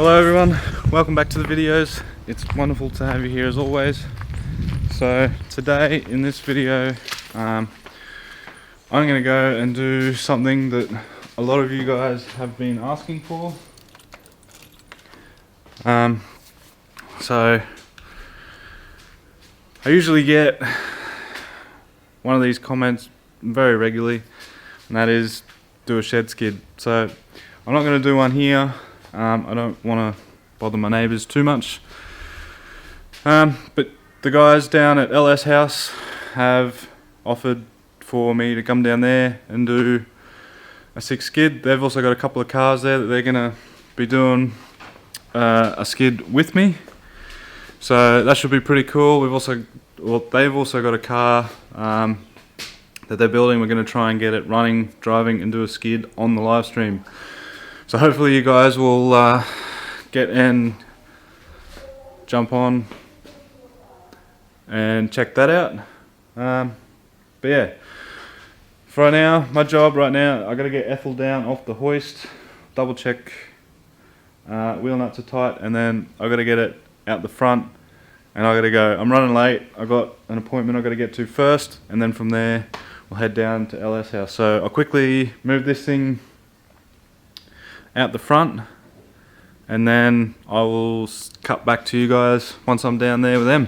Hello everyone, welcome back to the videos. It's wonderful to have you here as always. So today in this video I'm going to go and do something that a lot of you guys have been asking for. So I usually get one of these comments very regularly, and that is do a shed skid. So I'm not going to do one here. I don't want to bother my neighbours too much, but the guys down at lshouse have offered for me to come down there and do a 6 skid. They've also got a couple of cars there that they're going to be doing a skid with me, so that should be pretty cool. They've also got a car that they're building. We're going to try and get it running, driving and do a skid on the live stream. So hopefully you guys will get and jump on and check that out. But yeah, for right now, my job right now, I got to get Ethel down off the hoist, double check wheel nuts are tight, and then I got to get it out the front, and I got to go. I'm running late. I got an appointment I got to get to first, and then from there we'll head down to lshouse. So I'll quickly move this thing out the front, and then I will cut back to you guys once I'm down there with them.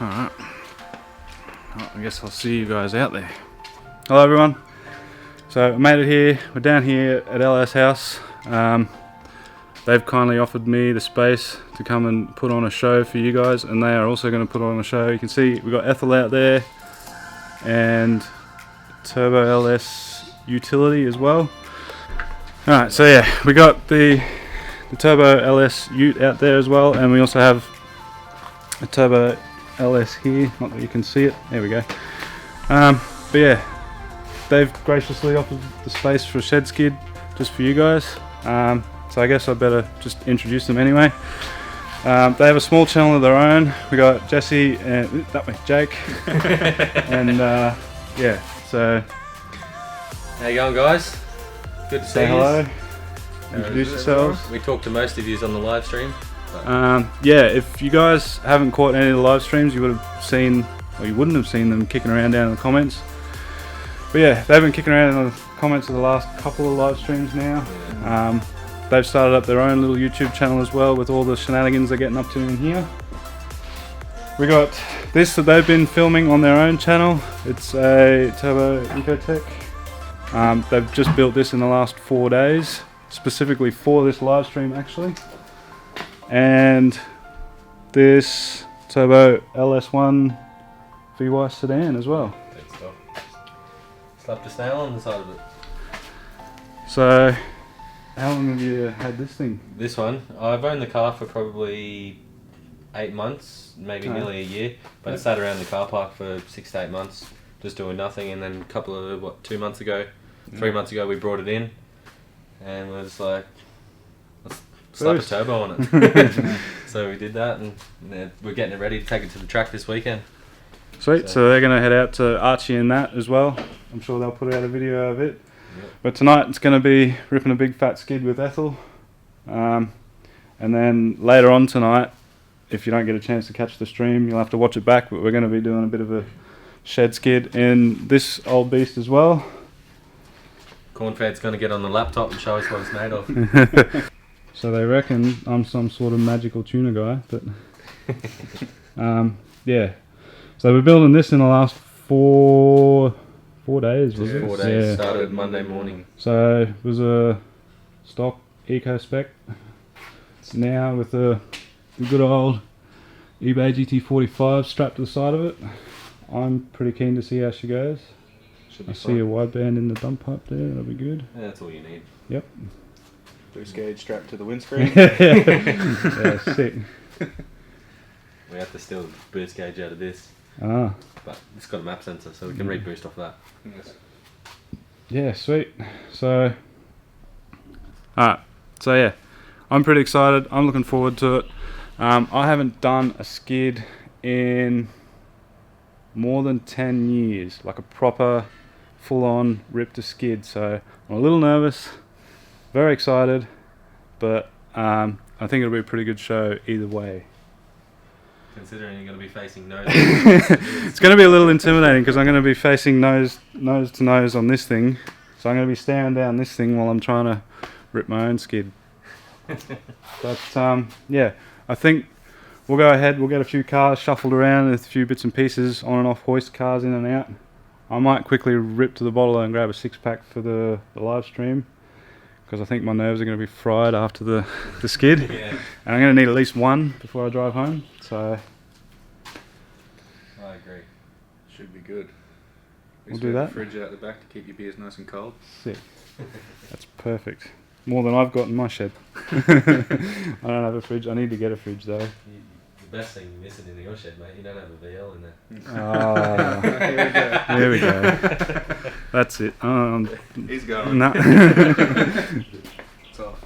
Alright, well, I guess I'll see you guys out there. Hello everyone, so I made it here. We're down here at lshouse. They've kindly offered me the space to come and put on a show for you guys, and they are also going to put on a show. You can see we've got Ethel out there and Turbo LS utility as well. Alright, so yeah, we got the Turbo LS ute out there as well, and we also have a Turbo LS here, not that you can see it, there we go. But yeah, they've graciously offered the space for a shed skid just for you guys, so I guess I better just introduce them anyway. They have a small channel of their own. We got Jesse and Jake and yeah, so how you going, guys? Good to see you. Say hello, introduce yourselves. We talked to most of you on the live stream. Yeah, if you guys haven't caught any of the live streams, you would have seen, or you wouldn't have seen them kicking around down in the comments. But yeah, they've been kicking around in the comments of the last couple of live streams now. Yeah. They've started up their own little YouTube channel as well with all the shenanigans they're getting up to in here. We got this that they've been filming on their own channel. It's a Turbo Ecotech. They've just built this in the last 4 days, specifically for this live stream actually. And this Turbo LS1 VY sedan as well. Good stuff. Slapped a snail on the side of it. So, how long have you had this thing? This one, I've owned the car for probably 8 months, maybe nearly a year, but it sat around the car park for 6 to 8 months, just doing nothing. And then a couple of 3 months ago, we brought it in, and was like, let's slap a turbo on it. So we did that, and we're getting it ready to take it to the track this weekend. Sweet. So they're going to head out to Archie and that as well. I'm sure they'll put out a video of it. Yep. But tonight it's going to be ripping a big fat skid with Ethel. And then later on tonight, if you don't get a chance to catch the stream, you'll have to watch it back. But we're going to be doing a bit of a shed skid in this old beast as well. Cornfed's going to get on the laptop and show us what it's made of. So they reckon I'm some sort of magical tuner guy, but yeah. So we're building this in the last 4 days, was it? 4 days. Yeah. Started Monday morning. So it was a stock eco spec. Now with the good old eBay GT45 strapped to the side of it. I'm pretty keen to see how she goes. Should be I fun. see a wideband in the dump pipe there, that'll be good. Yeah, that's all you need. Yep. Boost gauge strapped to the windscreen. Yeah, sick. We have to steal the boost gauge out of this, Ah, but it's got a map sensor, so we can read boost off that. Yes. yeah, sweet. So, alright, so yeah, I'm pretty excited. I'm looking forward to it. I haven't done a skid in more than 10 years, like a proper full-on rip to skid. So I'm a little nervous, very excited, but I think it'll be a pretty good show either way. Considering you're going to be facing nose. It's going to be a little intimidating because I'm going to be facing nose to nose on this thing, so I'm going to be staring down this thing while I'm trying to rip my own skid. But yeah, I think we'll go ahead, we'll get a few cars shuffled around with a few bits and pieces, on and off hoist cars in and out. I might quickly rip to the bottler and grab a 6-pack for the live stream, because I think my nerves are going to be fried after the skid. Yeah, And I'm going to need at least one before I drive home, so I agree. Should be good. We'll do that. Fridge out the back to keep your beers nice and cold. sick. That's perfect. More than I've got in my shed. I don't have a fridge. I need to get a fridge though. The best thing missing in your shed, mate, you don't have a VL in there. Oh, here we go. That's it. He's going. No. It's off.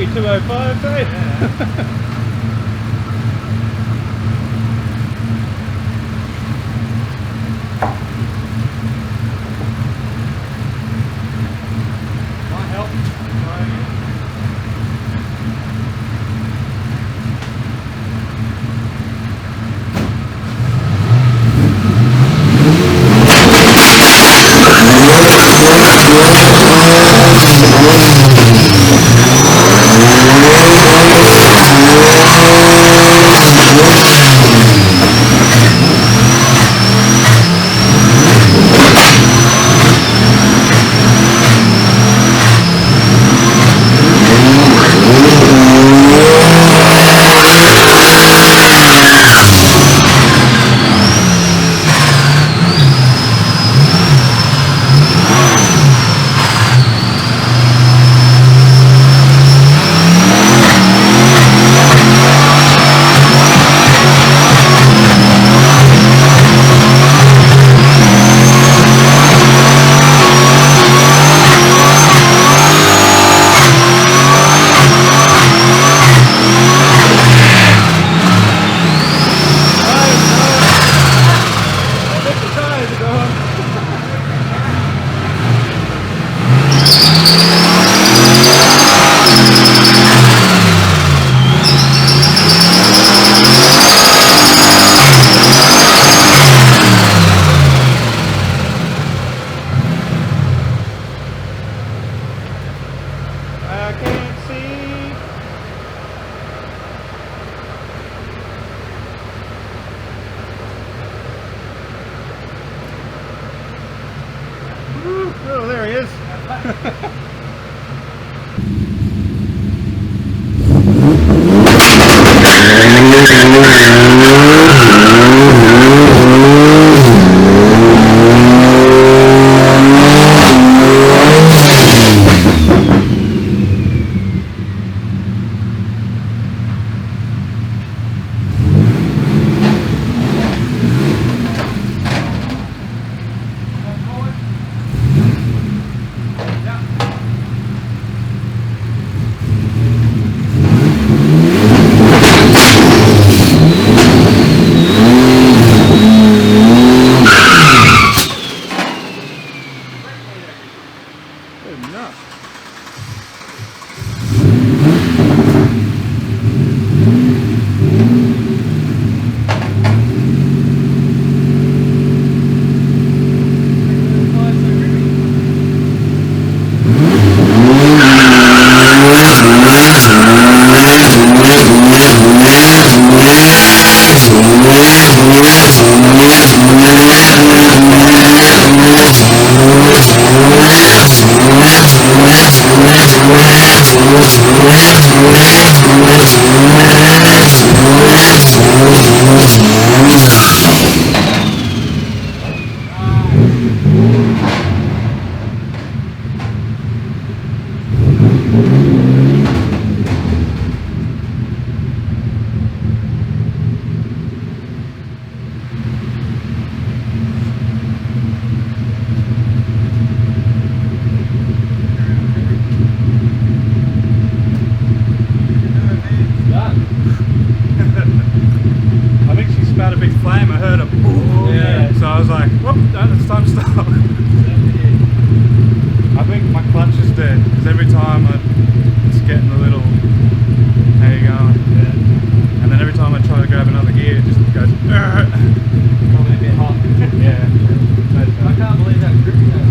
be 205, eh? Might help. Oh, there he is. I think she smelled a big flame. I heard a boom. Yeah. So I was like, whoop, no, it's time to stop. I think my clutch is dead because every time it's getting a little, how you going? Yeah. And then every time I try to grab another gear, it just goes. Probably a bit hot. Yeah. I can't believe that grippy though.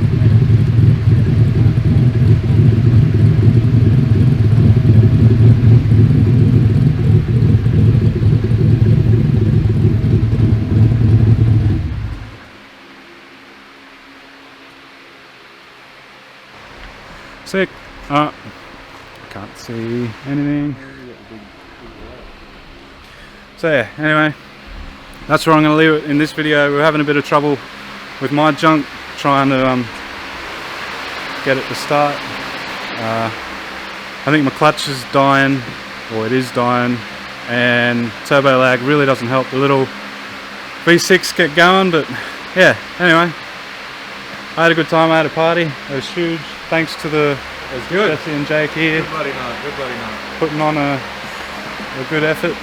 Sick. Can't see anything. So yeah, anyway, that's where I'm going to leave it in this video. We're having a bit of trouble with my junk trying to get it to start. I think my clutch is dying, or it is dying, and turbo lag really doesn't help the little V6 get going. But yeah, anyway, I had a good time. I had a party. It was huge. Thanks to the It's good. Jesse and Jake here, Good bloody night. Good bloody night. putting on a good effort.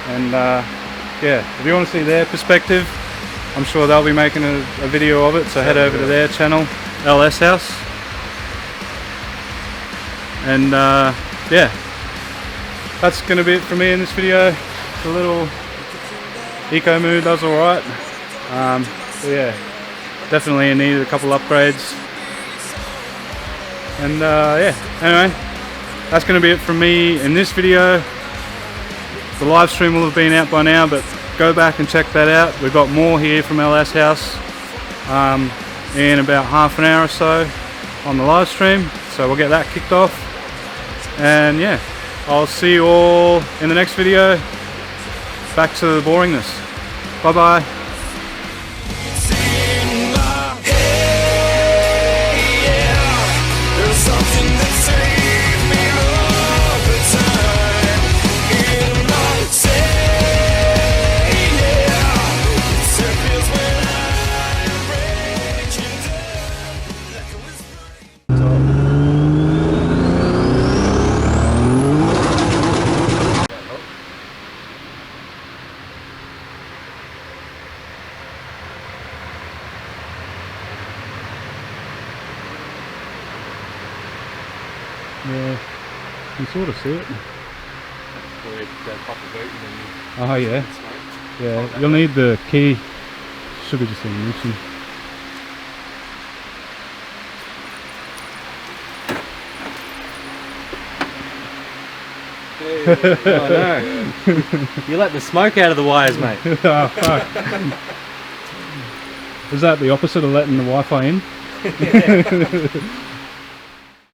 And yeah, if you want to see their perspective, I'm sure they'll be making a video of it. So head over to their channel, lshouse. And yeah, that's going to be it for me in this video. The little eco mood does alright. But yeah, definitely in need of a couple upgrades. And yeah, anyway, that's going to be it from me in this video. The live stream will have been out by now, but go back and check that out. We've got more here from lshouse in about half an hour or so on the live stream. So we'll get that kicked off. And yeah, I'll see you all in the next video. Back to the boringness. Bye bye. Yeah, you sort of see it. Oh yeah. Yeah, you'll need the key. Should be just in ignition. Oh no. You let the smoke out of the wires, mate. Oh fuck. Is that the opposite of letting the Wi-Fi in?